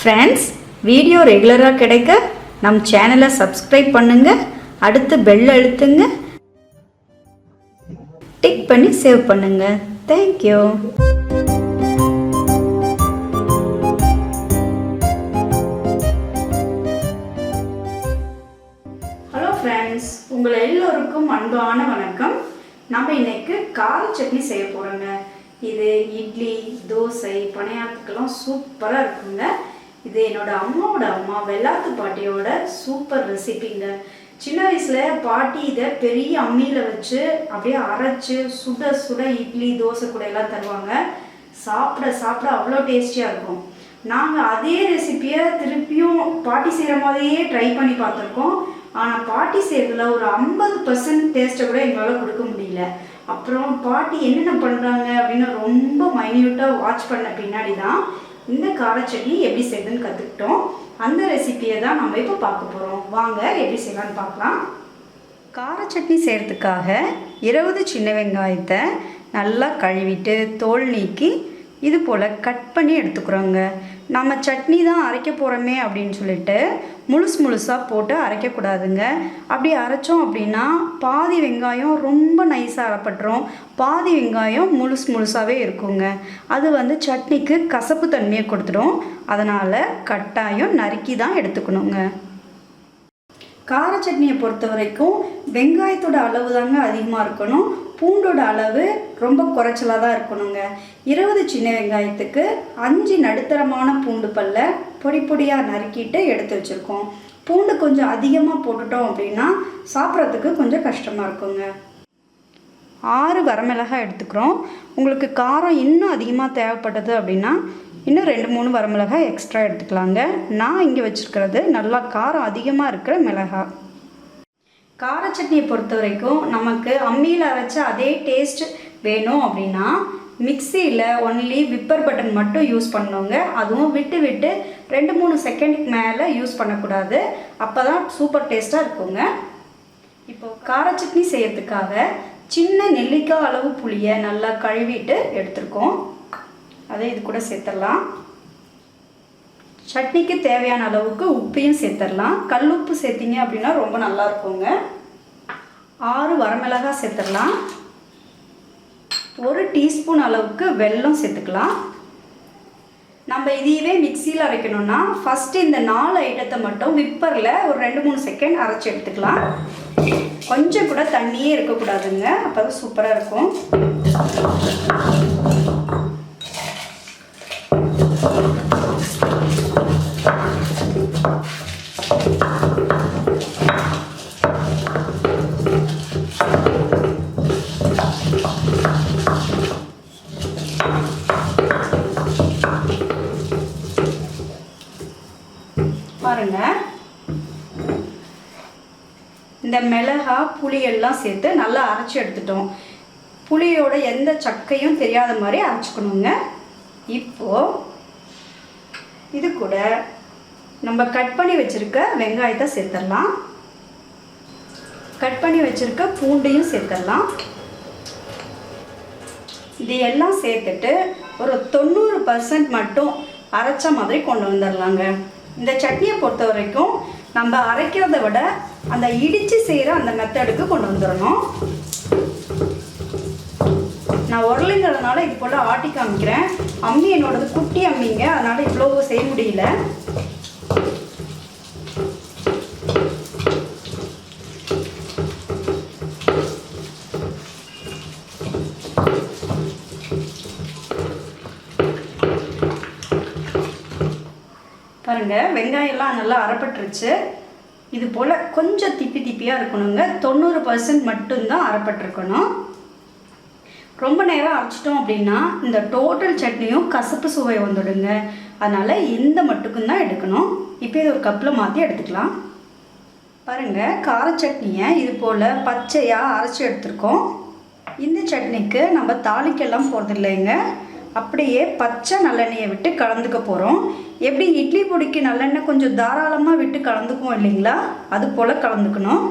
Friends, video ரெகுலராக கிடைக்க நம் சேனலை சப்ஸ்கிரைப் பண்ணுங்க, அடுத்து பெல் அழுத்துங்க, டிக் பண்ணி சேவ் பண்ணுங்க. தேங்க்யூ. ஹலோ ஃப்ரெண்ட்ஸ், உங்களை எல்லோருக்கும் அன்பான வணக்கம். நம்ம இன்னைக்கு கார சட்னி செய்ய போகிறோங்க. இது இட்லி, தோசை, பணியாரத்துக்கெல்லாம் சூப்பராக இருக்குங்க. இது என்னோட அம்மாவோட அம்மா வெள்ளாத்து பாட்டியோட சூப்பர் ரெசிபிங்க. சின்ன வயசில் பாட்டி இதை பெரிய அம்மியில் வச்சு அப்படியே அரைச்சி சுட சுட இட்லி, தோசை கூட எல்லாம் தருவாங்க. சாப்பிட சாப்பிட அவ்வளோ டேஸ்டியாக இருக்கும். நாங்கள் அதே ரெசிப்பியை திருப்பியும் பாட்டி செய்கிற மாதிரியே ட்ரை பண்ணி பார்த்துருக்கோம். ஆனால் பாட்டி செய்கிறதுல ஒரு 50% டேஸ்ட்டை கூட எங்களால் கொடுக்க முடியல. அப்புறம் பாட்டி என்னென்ன பண்ணுறாங்க அப்படின்னு ரொம்ப மைன்யூட்டாக வாட்ச் பண்ண பின்னாடி தான் இந்த கார சட்னி எப்படி செய்யுதுன்னு கற்றுக்கிட்டோம். அந்த ரெசிப்பியை தான் நம்ம இப்போ பார்க்க போகிறோம். வாங்க எப்படி செய்யலான்னு பார்க்கலாம். கார சட்னி செய்கிறதுக்காக 20 சின்ன வெங்காயத்தை நல்லா கழுவிட்டு தோல் நீக்கி இது போல் கட் பண்ணி எடுத்துக்கிறோங்க. நம்ம சட்னி தான் அரைக்க போகிறோமே அப்படின்னு சொல்லிட்டு முழுசாக போட்டு அரைக்கக்கூடாதுங்க. அப்படி அரைச்சோம் அப்படின்னா பாதி வெங்காயம் ரொம்ப நைஸாக அரைப்பட்டுரும், பாதி வெங்காயம் முழுசாகவே இருக்குங்க. அது சட்னிக்கு கசப்பு தன்மையை கொடுத்துடும். அதனால் கட்டாயம் நறுக்கி தான் எடுத்துக்கணுங்க. கார சட்னியை பொறுத்த வரைக்கும் வெங்காயத்தோட அளவு தாங்க அதிகமாக இருக்கணும், பூண்டோட அளவு ரொம்ப குறைச்சலாக தான் இருக்கணுங்க. 20 சின்ன வெங்காயத்துக்கு 5 நடுத்தரமான பூண்டு பல்லை பொடியாக நறுக்கிட்டு எடுத்து வச்சுருக்கோம். பூண்டு கொஞ்சம் அதிகமாக போட்டுட்டோம் அப்படின்னா சாப்பிட்றதுக்கு கொஞ்சம் கஷ்டமாக இருக்குங்க. 6 வரமிளகாய் எடுத்துக்கிறோம். உங்களுக்கு காரம் இன்னும் அதிகமாக தேவைப்பட்டது அப்படின்னா இன்னும் 2-3 வரமிளகாய் எக்ஸ்ட்ரா எடுத்துக்கலாங்க. நான் இங்கே வச்சுருக்கிறது நல்லா காரம் அதிகமாக இருக்கிற மிளகாய். கார சட்னியை பொறுத்த வரைக்கும் நமக்கு அம்மியில் அரைச்ச அதே டேஸ்ட் வேணும் அப்படின்னா மிக்சியில் ஒன்லி விப்பர் பட்டன் மட்டும் யூஸ் பண்ணணுங்க. அதுவும் விட்டு 2-3 செகண்டுக்கு மேலே யூஸ் பண்ணக்கூடாது. அப்போ தான் சூப்பர் டேஸ்ட்டாக இருக்குங்க. இப்போது கார சட்னி செய்யறதுக்காக சின்ன நெல்லிக்காய் அளவு புளியை நல்லா கழுவிட்டு எடுத்துருக்கோம். அதை இது கூட சேர்த்துடலாம். சட்னிக்கு தேவையான அளவுக்கு உப்பையும் சேர்த்துடலாம். கல் உப்பு சேர்த்திங்க அப்படின்னா ரொம்ப நல்லா இருக்குங்க. 6 வரமிளகாய் சேர்த்துடலாம். 1 டீஸ்பூன் அளவுக்கு வெல்லம் சேர்த்துக்கலாம். நம்ம இதையவே மிக்சியில் அரைக்கணும்னா ஃபஸ்ட்டு இந்த 4 ஐட்டத்தை மட்டும் விப்பரில் ஒரு 2-3 செகண்ட் அரைச்சி எடுத்துக்கலாம். கொஞ்சம் கூட தண்ணியே இருக்கக்கூடாதுங்க, அப்போ தான் சூப்பராக இருக்கும். பாருங்க, இந்த மிளகாய் புளியெல்லாம் சேர்த்து நல்லா அரைச்சி எடுத்துட்டோம். புளியோட எந்த சக்கையும் தெரியாத மாதிரி அரைச்சிக்கணுங்க. இப்போது இது கூட நம்ம கட் பண்ணி வச்சுருக்க வெங்காயத்தை சேர்த்துடலாம். கட் பண்ணி வச்சுருக்க பூண்டையும் சேர்த்துடலாம். இதையெல்லாம் சேர்த்துட்டு ஒரு 90% மட்டும் அரைச்ச மாதிரி கொண்டு வந்துடலாங்க. இந்த சட்னியை பொறுத்த வரைக்கும் நம்ம அரைக்கிறத விட அந்த இடித்து செய்கிற அந்த மெத்தடுக்கு கொண்டு வந்துடணும். நான் உரலுங்கிறதுனால இது போல் ஆட்டி காமிக்கிறேன். அம்மி என்னோடது குட்டி அம்மிங்க, அதனால் இவ்வளோ செய்ய முடியல. பாருங்க, வெங்காயம்லாம் நல்லா அரைப்பட்டுருச்சு. இது போல் கொஞ்சம் திப்பியாக இருக்கணுங்க. 90% மட்டும்தான் அரைப்பட்டிருக்கணும். ரொம்ப நேரம் அரைச்சிட்டோம் அப்படின்னா இந்த டோட்டல் சட்னியும் கசப்பு சுவை வந்துடுங்க. அதனால் இந்த மட்டுக்கும் தான் எடுக்கணும். இப்போ இது ஒரு கப்பில் மாற்றி எடுத்துக்கலாம். பாருங்கள், கார சட்னியை இது போல் பச்சையாக அரைச்சி எடுத்துருக்கோம். இந்த சட்னிக்கு நம்ம தாளிக்கெல்லாம் போகிறது இல்லைங்க, அப்படியே பச்சை நல்லெண்ணெயை விட்டு கலந்துக்க போகிறோம். எப்படி இட்லி பொடிக்கு நல்லெண்ணெய் கொஞ்சம் தாராளமாக விட்டு கலந்துக்குவோம் இல்லைங்களா, அது போல் கலந்துக்கணும்.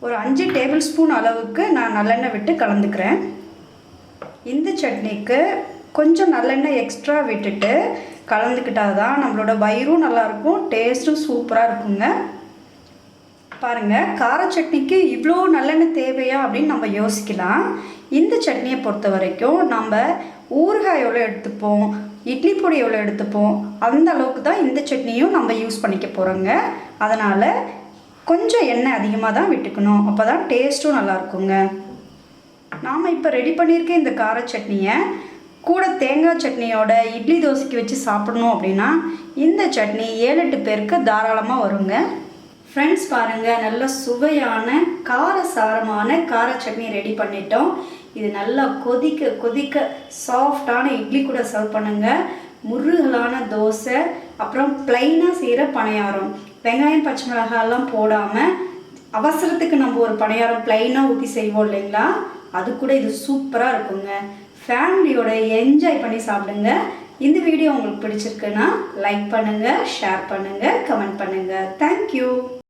ஒரு 5 டேபிள் ஸ்பூன் அளவுக்கு நான் நல்லெண்ணெய் விட்டு கலந்துக்கிறேன். இந்த சட்னிக்கு கொஞ்சம் நல்லெண்ணெய் எக்ஸ்ட்ரா விட்டுட்டு கலந்துக்கிட்டால் தான் நம்மளோட வயிறும் நல்லாயிருக்கும், டேஸ்ட்டும் சூப்பராக இருக்குங்க. பாருங்கள், கார சட்னிக்கு இவ்வளோ நல்லெண்ணெய் தேவையா அப்படின்னு நம்ம யோசிக்கலாம். இந்த சட்னியை பொறுத்த வரைக்கும் நம்ம ஊறுகாய் எவ்வளோ எடுத்துப்போம், இட்லி பொடி எவ்வளோ எடுத்துப்போம், அந்த அளவுக்கு தான் இந்த சட்னியும் நம்ம யூஸ் பண்ணிக்க போகிறோங்க. அதனால் கொஞ்சம் எண்ணெய் அதிகமாக தான் விட்டுக்கணும், அப்போ தான் டேஸ்ட்டும் நல்லாயிருக்குங்க. நாம் இப்போ ரெடி பண்ணியிருக்க இந்த கார சட்னியை கூட தேங்காய் சட்னியோட இட்லி தோசைக்கு வச்சு சாப்பிடணும் அப்படின்னா இந்த சட்னி 7-8 பேருக்கு தாராளமாக வருங்க. ஃப்ரெண்ட்ஸ் பாருங்கள், நல்ல சுவையான காரசாரமான கார சட்னி ரெடி பண்ணிட்டோம். இது நல்லா கொதிக்க கொதிக்க சாஃப்டான இட்லி கூட சர்வ் பண்ணுங்கள். முருகலான தோசை, அப்புறம் ப்ளைனாக செய்கிற பணியாரம், வெங்காயம் பச்சை மிளகாயெல்லாம் போடாமல் அவசரத்துக்கு நம்ம ஒரு பணியாரம் ப்ளைனாக ஊற்றி செய்வோம் இல்லைங்களா, அது கூட இது சூப்பராக இருக்குங்க. ஃபேமிலியோட என்ஜாய் பண்ணி சாப்பிடுங்க. இந்த வீடியோ உங்களுக்கு பிடிச்சிருக்குன்னா லைக் பண்ணுங்கள், ஷேர் பண்ணுங்கள், கமெண்ட் பண்ணுங்கள். தேங்க்யூ.